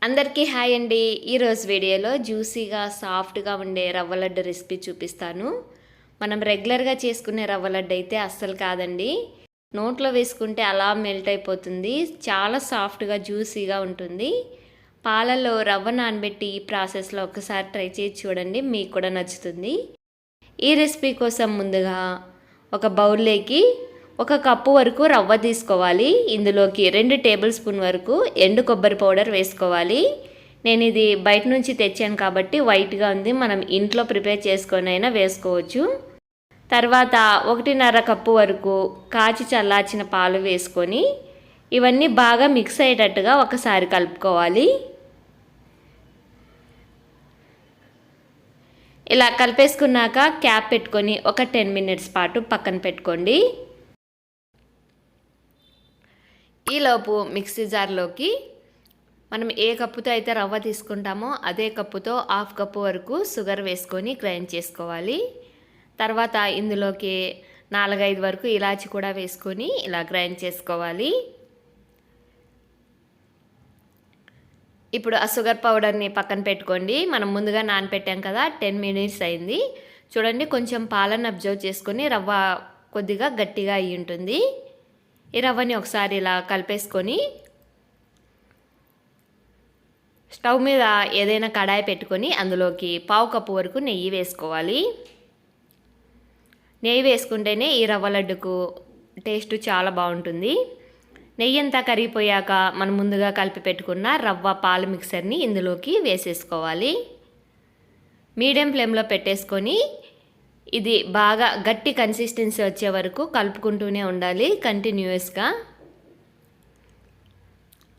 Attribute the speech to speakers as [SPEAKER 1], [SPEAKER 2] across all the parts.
[SPEAKER 1] అందరికీ హాయ్ అండి. ఈరోజు వీడియోలో జ్యూసీగా సాఫ్ట్గా ఉండే రవ్వ లడ్డు రెసిపీ చూపిస్తాను. మనం రెగ్యులర్గా చేసుకునే రవ్వ లడ్డు అయితే అస్సలు కాదండి. నోట్లో వేసుకుంటే అలా మెల్ట్ అయిపోతుంది. చాలా సాఫ్ట్గా జ్యూసీగా ఉంటుంది. పాలల్లో రవ్వ నానబెట్టి ఈ ప్రాసెస్లో ఒకసారి ట్రై చేసి చూడండి, మీకు కూడా నచ్చుతుంది. ఈ రెసిపీ కోసం ముందుగా ఒక బౌల్లోకి 1 కప్పు వరకు రవ్వ తీసుకోవాలి. ఇందులోకి 2 టేబుల్ స్పూన్ వరకు ఎండు కొబ్బరి పౌడర్ వేసుకోవాలి. నేను ఇది బయట నుంచి తెచ్చాను కాబట్టి వైట్గా ఉంది, మనం ఇంట్లో ప్రిపేర్ చేసుకొని అయినా వేసుకోవచ్చు. తర్వాత 1.5 కప్పు వరకు కాచి చల్లార్చిన పాలు వేసుకొని ఇవన్నీ బాగా మిక్స్ అయ్యేటట్టుగా ఒకసారి కలుపుకోవాలి. ఇలా కలిపేసుకున్నాక క్యాప్ పెట్టుకొని ఒక 10 మినిట్స్ పాటు పక్కన పెట్టుకోండి. ఈలోపు మిక్సీ జార్లోకి మనం ఏ కప్పుతో అయితే రవ్వ తీసుకుంటామో అదే కప్పుతో 1/2 కప్పు వరకు షుగర్ వేసుకొని గ్రైండ్ చేసుకోవాలి. తర్వాత ఇందులోకి 4-5 వరకు ఇలాచి కూడా వేసుకొని ఇలా గ్రైండ్ చేసుకోవాలి. ఇప్పుడు ఆ షుగర్ పౌడర్ని పక్కన పెట్టుకోండి. మనం ముందుగా నానపెట్టాం కదా, 10 మినిట్స్ అయింది. చూడండి, కొంచెం పాలను అబ్జర్వ్ చేసుకొని రవ్వ కొద్దిగా గట్టిగా అయ్యి ఉంటుంది. ఈ రవ్వని ఒకసారి ఇలా కలిపేసుకొని స్టవ్ మీద ఏదైనా కడాయి పెట్టుకొని అందులోకి 1/2 కప్పు వరకు నెయ్యి వేసుకోవాలి. నెయ్యి వేసుకుంటేనే ఈ రవ్వ లడ్డుకు టేస్ట్ చాలా బాగుంటుంది. నెయ్యి అంతా కరిగిపోయాక మనం ముందుగా కలిపి పెట్టుకున్న రవ్వ పాలు మిక్సర్ని ఇందులోకి వేసేసుకోవాలి. మీడియం ఫ్లేమ్లో పెట్టేసుకొని ఇది బాగా గట్టి కన్సిస్టెన్సీ వచ్చే వరకు కలుపుకుంటూనే ఉండాలి కంటిన్యూస్గా.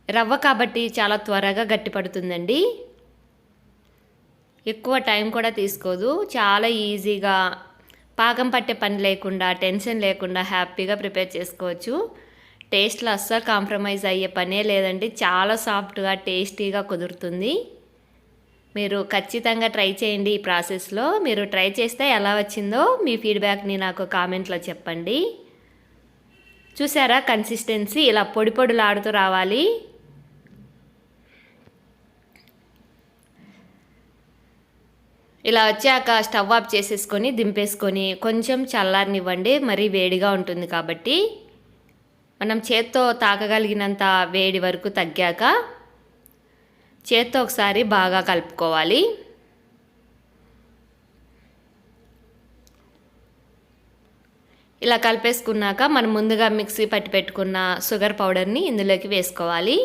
[SPEAKER 1] రవ్వ కాబట్టి చాలా త్వరగా గట్టి పడుతుందండి, ఎక్కువ టైం కూడా తీసుకోదు. చాలా ఈజీగా పాకం పట్టే పని లేకుండా, టెన్షన్ లేకుండా హ్యాపీగా ప్రిపేర్ చేసుకోవచ్చు. టేస్ట్లో అస్సలు కాంప్రమైజ్ అయ్యే పనే లేదండి. చాలా సాఫ్ట్గా టేస్టీగా కుదురుతుంది. మీరు ఖచ్చితంగా ట్రై చేయండి. ఈ ప్రాసెస్లో మీరు ట్రై చేస్తే ఎలా వచ్చిందో మీ ఫీడ్బ్యాక్ని నాకు కామెంట్లో చెప్పండి. చూసారా, కన్సిస్టెన్సీ ఇలా పొడి పొడిలాడుతూ రావాలి. ఇలా వచ్చాక స్టవ్ ఆఫ్ చేసేసుకొని దింపేసుకొని కొంచెం చల్లారనివ్వండి. మరీ వేడిగా ఉంటుంది కాబట్టి మనం చేత్తో తాకగలిగినంత వేడి వరకు తగ్గాక చేత్తో ఒకసారి బాగా కలుపుకోవాలి. ఇలా కలిపేసుకున్నాక మనం ముందుగా మిక్సీ పట్టి పెట్టుకున్న షుగర్ పౌడర్ని ఇందులోకి వేసుకోవాలి.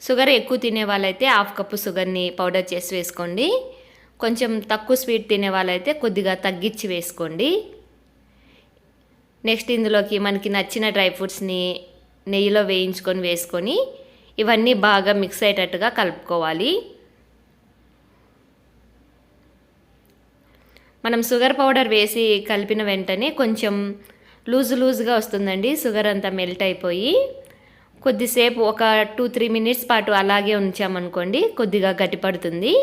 [SPEAKER 1] షుగర్ ఎక్కువ తినే వాళ్ళైతే 1/2 కప్పు షుగర్ని పౌడర్ చేసి వేసుకోండి. కొంచెం తక్కువ స్వీట్ తినే వాళ్ళైతే కొద్దిగా తగ్గించి వేసుకోండి. నెక్స్ట్ ఇందులోకి మనకి నచ్చిన డ్రై ఫ్రూట్స్ని నెయ్యిలో వేయించుకొని వేసుకొని ఇవన్నీ బాగా మిక్స్ అయ్యేటట్టుగా కలుపుకోవాలి. మనం షుగర్ పౌడర్ వేసి కలిపిన వెంటనే కొంచెం లూజుగా వస్తుందండి. షుగర్ అంతా మెల్ట్ అయిపోయి కొద్దిసేపు ఒక 2-3 మినిట్స్ పాటు అలాగే ఉంచామనుకోండి, కొద్దిగా గట్టిపడుతుంది.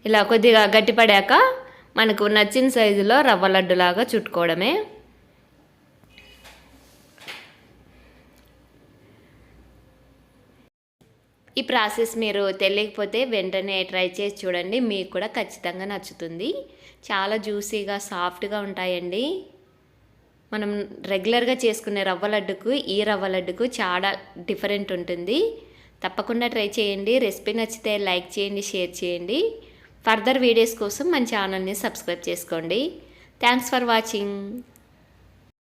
[SPEAKER 1] ఇలా కొద్దిగా గట్టిపడాక మనకు నచ్చిన సైజులో రవ్వ లడ్డులాగా చుట్టుకోవడమే. ఈ ప్రాసెస్ మీరు తెలియకపోతే వెంటనే ట్రై చేసి చూడండి, మీకు కూడా ఖచ్చితంగా నచ్చుతుంది. చాలా జ్యూసీగా సాఫ్ట్గా ఉంటాయండి. మనం రెగ్యులర్గా చేసుకునే రవ్వ లడ్డుకు ఈ రవ్వ లడ్డుకు చాలా డిఫరెంట్ ఉంటుంది. తప్పకుండా ట్రై చేయండి. రెసిపీ నచ్చితే లైక్ చేయండి, షేర్ చేయండి. ఫర్దర్ వీడియోస్ కోసం మన ఛానల్ని సబ్స్క్రైబ్ చేసుకోండి. Thanks for watching.